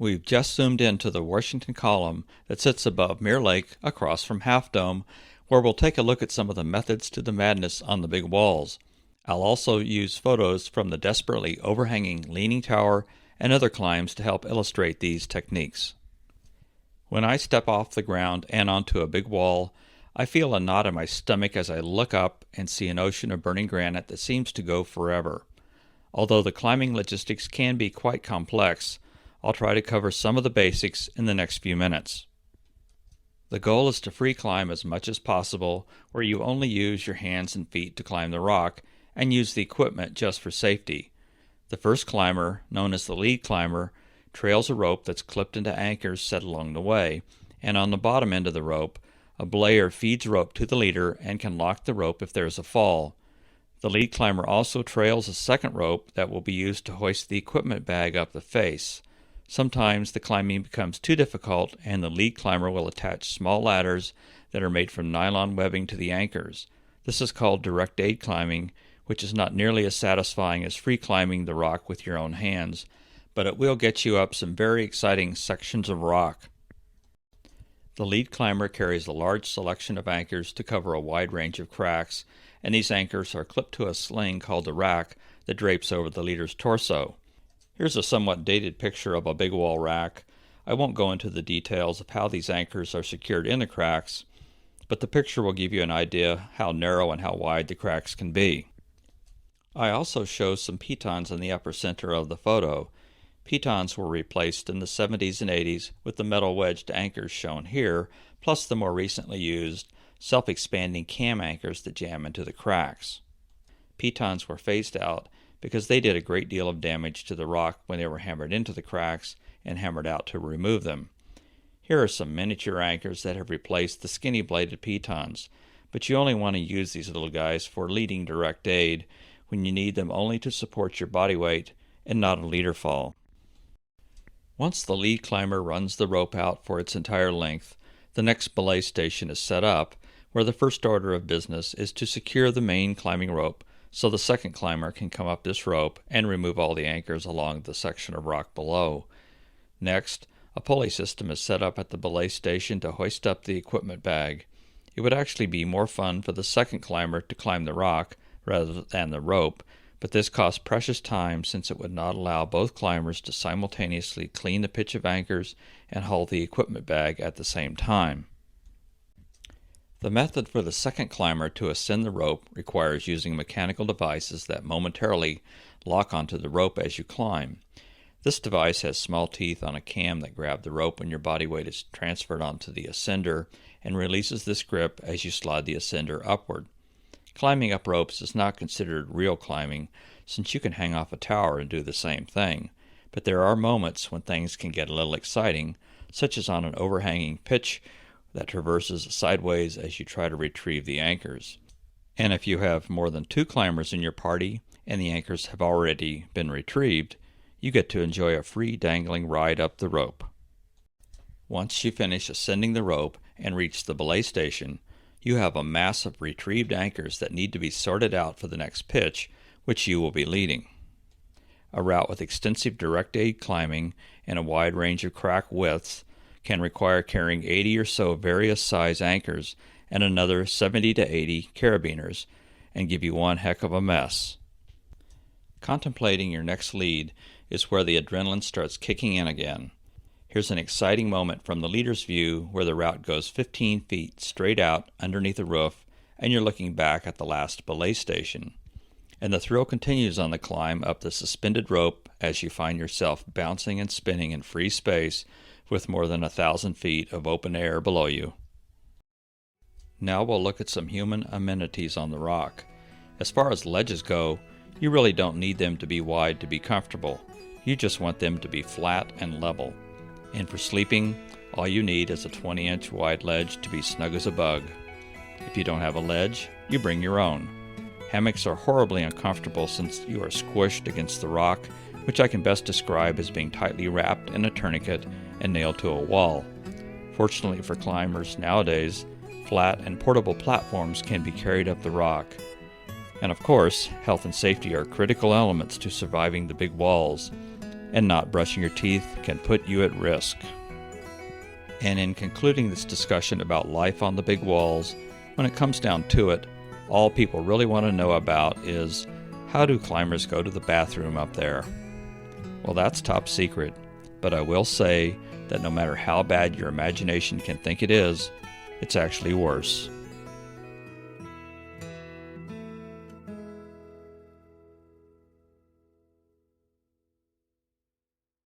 We've just zoomed into the Washington column that sits above Mirror Lake across from Half Dome, where we'll take a look at some of the methods to the madness on the big walls. I'll also use photos from the desperately overhanging Leaning Tower and other climbs to help illustrate these techniques. When I step off the ground and onto a big wall, I feel a knot in my stomach as I look up and see an ocean of burning granite that seems to go forever. Although the climbing logistics can be quite complex, I'll try to cover some of the basics in the next few minutes. The goal is to free climb as much as possible, where you only use your hands and feet to climb the rock and use the equipment just for safety. The first climber, known as the lead climber, trails a rope that's clipped into anchors set along the way, and on the bottom end of the rope, a belayer feeds rope to the leader and can lock the rope if there's a fall. The lead climber also trails a second rope that will be used to hoist the equipment bag up the face. Sometimes the climbing becomes too difficult and the lead climber will attach small ladders that are made from nylon webbing to the anchors. This is called direct aid climbing, which is not nearly as satisfying as free climbing the rock with your own hands, but it will get you up some very exciting sections of rock. The lead climber carries a large selection of anchors to cover a wide range of cracks, and these anchors are clipped to a sling called the rack that drapes over the leader's torso. Here's a somewhat dated picture of a big wall rack. I won't go into the details of how these anchors are secured in the cracks, but the picture will give you an idea how narrow and how wide the cracks can be. I also show some pitons in the upper center of the photo. Pitons were replaced in the 70s and 80s with the metal wedged anchors shown here, plus the more recently used self-expanding cam anchors that jam into the cracks. Pitons were phased out because they did a great deal of damage to the rock when they were hammered into the cracks and hammered out to remove them. Here are some miniature anchors that have replaced the skinny bladed pitons, but you only want to use these little guys for leading direct aid when you need them only to support your body weight and not a leader fall. Once the lead climber runs the rope out for its entire length, the next belay station is set up, where the first order of business is to secure the main climbing rope so the second climber can come up this rope and remove all the anchors along the section of rock below. Next, a pulley system is set up at the belay station to hoist up the equipment bag. It would actually be more fun for the second climber to climb the rock rather than the rope, but this costs precious time since it would not allow both climbers to simultaneously clean the pitch of anchors and haul the equipment bag at the same time. The method for the second climber to ascend the rope requires using mechanical devices that momentarily lock onto the rope as you climb. This device has small teeth on a cam that grab the rope when your body weight is transferred onto the ascender and releases this grip as you slide the ascender upward. Climbing up ropes is not considered real climbing, since you can hang off a tower and do the same thing, but there are moments when things can get a little exciting, such as on an overhanging pitch that traverses sideways as you try to retrieve the anchors. And if you have more than 2 climbers in your party and the anchors have already been retrieved, you get to enjoy a free dangling ride up the rope. Once you finish ascending the rope and reach the belay station, you have a mass of retrieved anchors that need to be sorted out for the next pitch, which you will be leading. A route with extensive direct aid climbing and a wide range of crack widths can require carrying 80 or so various size anchors and another 70 to 80 carabiners, and give you one heck of a mess. Contemplating your next lead is where the adrenaline starts kicking in again. Here's an exciting moment from the leader's view where the route goes 15 feet straight out underneath the roof and you're looking back at the last belay station. And the thrill continues on the climb up the suspended rope as you find yourself bouncing and spinning in free space with more than 1,000 feet of open air below you. Now we'll look at some human amenities on the rock. As far as ledges go, you really don't need them to be wide to be comfortable. You just want them to be flat and level. And for sleeping, all you need is a 20-inch wide ledge to be snug as a bug. If you don't have a ledge, you bring your own. Hammocks are horribly uncomfortable since you are squished against the rock, which I can best describe as being tightly wrapped in a tourniquet and nailed to a wall. Fortunately for climbers nowadays, flat and portable platforms can be carried up the rock. And of course, health and safety are critical elements to surviving the big walls. and not brushing your teeth can put you at risk. And in concluding this discussion about life on the big walls, when it comes down to it, all people really want to know about is, how do climbers go to the bathroom up there? Well, that's top secret, but I will say that no matter how bad your imagination can think it is, it's actually worse.